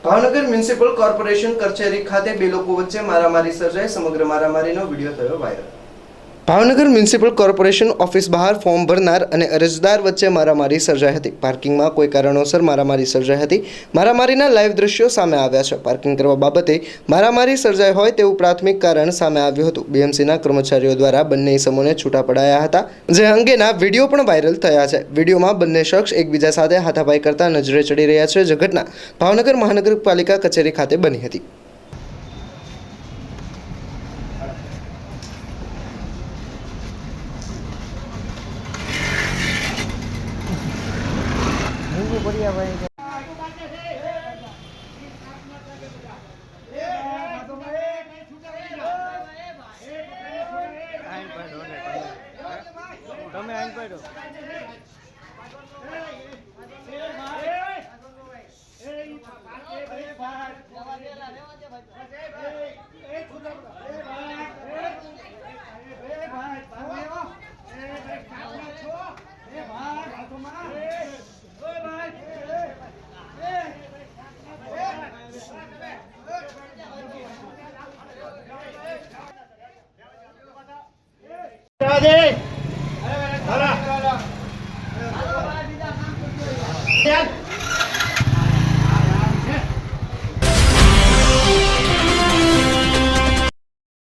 Bhavnagar municipal corporation કચેરી ખાતે બે લોકો વચ્ચે મારામારી સર્જાઈ. સમગ્ર મારામારીનો વિડીયો થયો viral. Bhavnagar municipal corporation office બહાર ફોર્મ ભરનાર અને અરજદાર વચ્ચે મારામારી સર્જાઈ હતી. પાર્કિંગમાં કોઈ કારણોસર મારામારી સર્જાઈ હતી. મારામારીના લાઈવ દ્રશ્યો સામે આવ્યા છે. પાર્કિંગ કરવા બાબતે મારામારી સર્જાઈ હોય તેવું પ્રાથમિક કારણ સામે આવ્યું હતું. બીએમસીના કર્મચારીઓ દ્વારા બંને ઇસમોને છૂટા પડાયા હતા, જે અંગેના વિડીયો પણ વાયરલ થયા છે. વિડીયોમાં બંને શખ્સ એકબીજા સાથે હાથાપાઈ કરતા નજરે ચડી રહ્યા છે. જે ઘટના ભાવનગર મહાનગરપાલિકા કચેરી ખાતે બની હતી. તમે આઈ પડો